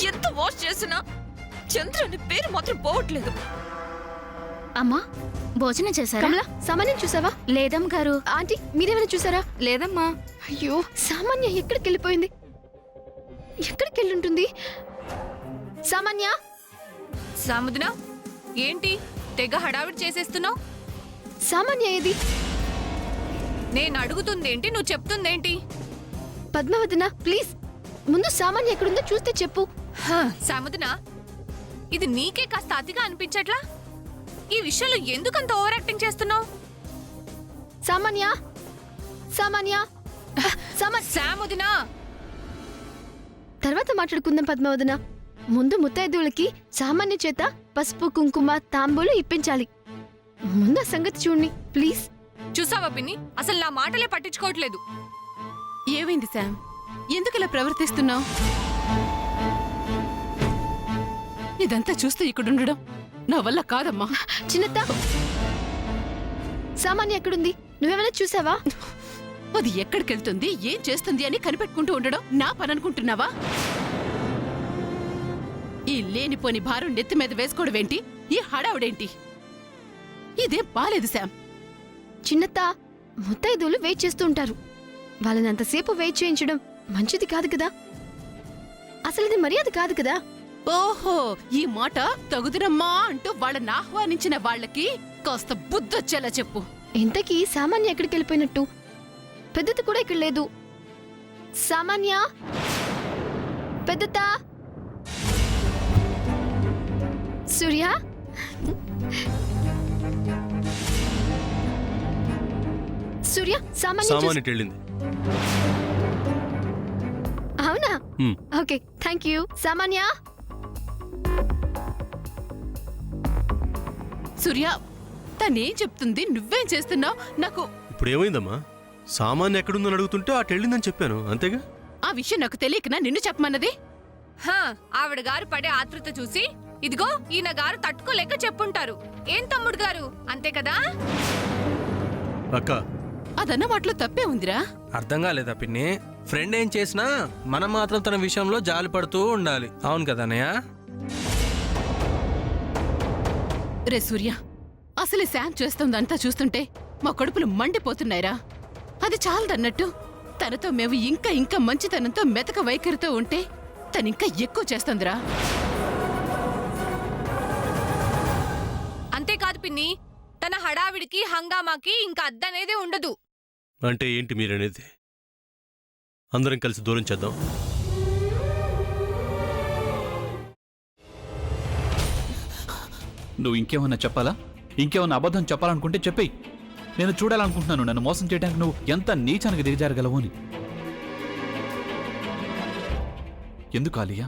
ఎంత వాష్ చేసినా చంద్ర అనే పేరు మాత్రం పోవట్లేదు. అమ్మా భోజనం చేశారా? కమలా సామాన్యం చూసావా? లేదమ్మ గారు. ఆంటీ మీరేమైనా చూసారా? లేదమ్మా. అయ్యో సామాన్య ఎక్కడికి వెళ్ళిపోయింది? ఎక్కడికి వెళ్ళుంటుంది? సామాన్య సాముద్నా ఏంటి తెగ హడావిడి చేసేస్తున్నావు? సామాన్య ఏది? నేను అడుగుతుందేంటి, నువ్వు చెప్తుందేంటి? పద్మావతినా ప్లీజ్ ముందు సామాన్య ఎక్కడుందో చూస్తే చెప్పు. సాముద్నా ఇది నీకే కాస్త అతిగా అనిపించట్లా? ఈ విషయంలో ఎందుకంత ఓవర్ యాక్టింగ్ చేస్తున్నావు? సామాన్య సామాన్య సాముద్నా తర్వాత మాట్లాడుకుందాం పద్మావతిన. ముందు ముత్తైదువులకి సామాన్య చేత పసుపు కుంకుమ తాంబూలు ఇప్పించాలి. ముందు ఆ సంగతి చూడండి ప్లీజ్. చూసావా పిన్ని, అసలు నా మాటలే పట్టించుకోవట్లేదు. ఏమైంది శామ్? ఎందుకు ఇలా ప్రవర్తిస్తున్నావు? ఇదంతా చూస్తే ఇక్కడుండడం నా వల్ల కాదమ్మా. చిన్నత్త సామాన్య ఎక్కడుంది? నువ్వేమైనా చూసావా? అది ఎక్కడికెళ్తుంది, ఏం చేస్తుంది అని కనిపెట్టుకుంటూ ఉండడం నా పని అనుకుంటున్నావా? ఈ లేనిపోని భారం నెత్తి మీద వేసుకోవడమేంటి? ఈ హడావుడేంటి? ఇదేం బాలేదు శామ్. చిన్నత్త ముత్తైదువులు వెయిట్ చేస్తూ ఉంటారు. వాళ్ళని అంతసేపు వెయిట్ చేయించడం మంచిది కాదు కదా. అసలు ఇది మర్యాద కాదు కదా. ఓహో, ఈ మాట తగుదురమ్మా అంటూ వాళ్ళని ఆహ్వానించిన వాళ్ళకి కాస్త బుద్ధొచ్చేలా చెప్పు. ఇంతకీ సామాన్య ఎక్కడికి వెళ్ళిపోయినట్టు? పెద్దత కూడా ఇక్కడ లేదు. సామాన్య పెద్దత సూర్య సూర్య సామాన్య వెళ్ళింది. అవునా? Okay thank you. సామాన్య సూర్య తనేం చెప్తుంది, నువ్వేం చేస్తున్నావు? నాకు ఇప్పుడు ఏమైందమ్మా? సామాన్య ఎక్కడుందని అడుగుతుంటే అటు వెళ్ళిందని చెప్పాను, అంతేగా? ఆ విషయం నాకు తెలియకనా నిన్ను చెప్పమన్నది? ఆవిడ గారు పడే ఆతృత చూసి ఇదిగో ఈయన గారు తట్టుకోలేక చెప్పుంటారు. ఏం తమ్ముడు గారు, అంతే కదా? అక్క అదన్న మాటలో తప్పే ఉందిరా. అర్థం కాలేదా పిన్ని? ఫ్రెండ్ ఏం చేసినా మనం మాత్రం తన విషయంలో జాలి పడుతూ ఉండాలి. అవును కదా అన్నయ్య? రే సూర్య, అసలు శామ్ చేస్తుందంతా చూస్తుంటే మా కడుపులు మండిపోతున్నాయిరా. అది చాలదన్నట్టు తనతో మేము ఇంకా ఇంకా మంచితనంతో మెతక వైఖరితో ఉంటే తనింకా ఎక్కువ చేస్తుందిరా. అంతేకాదు పిన్ని, తన హడావిడికి హంగామాకి ఇంకా అద్దనేదే ఉండదు. అంటే ఏంటి మీరనేది? అందరం కలిసి దూరం చేద్దాం. నువ్వు ఇంకేమన్నా చెప్పాలా? ఇంకేమన్నా అబద్ధం చెప్పాలనుకుంటే చెప్పేయి. నేను చూడాలనుకుంటున్నాను నన్ను మోసం చేయడానికి నువ్వు ఎంత నీచానికి దిగజారగలవు అని. ఎందుకు ఆలియా,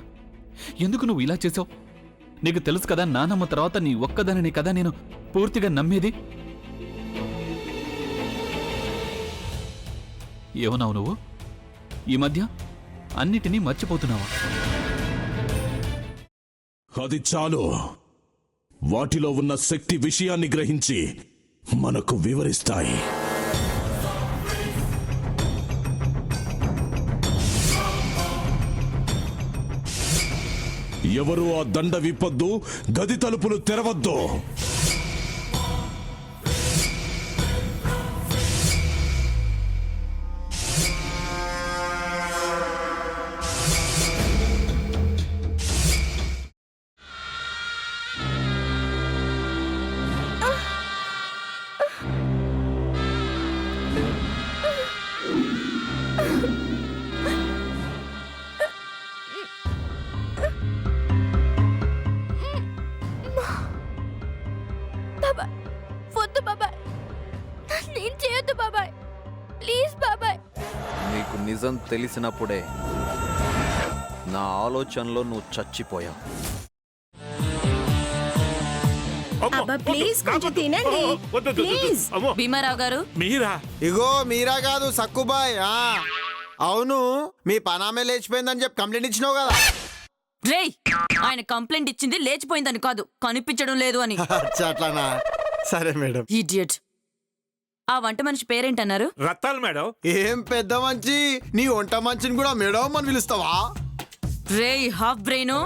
ఎందుకు నువ్వు ఇలా చేసావు? నీకు తెలుసు కదా నానమ్మ తర్వాత నీ ఒక్కదానిని కదా నేను పూర్తిగా నమ్మేది. ఏమన్నావు నువ్వు? ఈ మధ్య అన్నిటినీ మర్చిపోతున్నావా? అది చాలు. వాటిలో ఉన్న శక్తి విషయాన్ని గ్రహించి మనకు వివరిస్తాయి. ఎవరు ఆ దండ విప్పొద్దు, గది తలుపులు తెరవద్దు. వద్దు బాబాయ్, నేను చేయొద్దు బాబాయ్, ప్లీజ్ బాబాయ్. నీకు నిజం తెలిసినప్పుడే నా ఆలోచనలో నువ్వు చచ్చిపోయావు. అబ్బా ప్లీజ్ కొంచెం తినండి ప్లీజ్. భీమారావు గారు మీరా? ఇగో మీరా కాదు సక్కుబాయ్. అవును, మీ పనామే లేచిపోయిందని చెప్పి కంప్లైంట్ ఇచ్చినావు కదా. రేయ్, ఆయన కంప్లైంట్ ఇచ్చింది లేచిపోయిందని కాదు, కనిపించడం లేదు అని. అట్లానా? సరే మేడం. ఇడియట్. ఆ వంట మనిషి పేరేంటన్నారు? రత్తాలు మేడం. ఏం పెద్ద మంచి, నీ వంట మంచిని కూడా మేడం అని పిలుస్తావా? రేయ్ హాఫ్ బ్రెయిన్,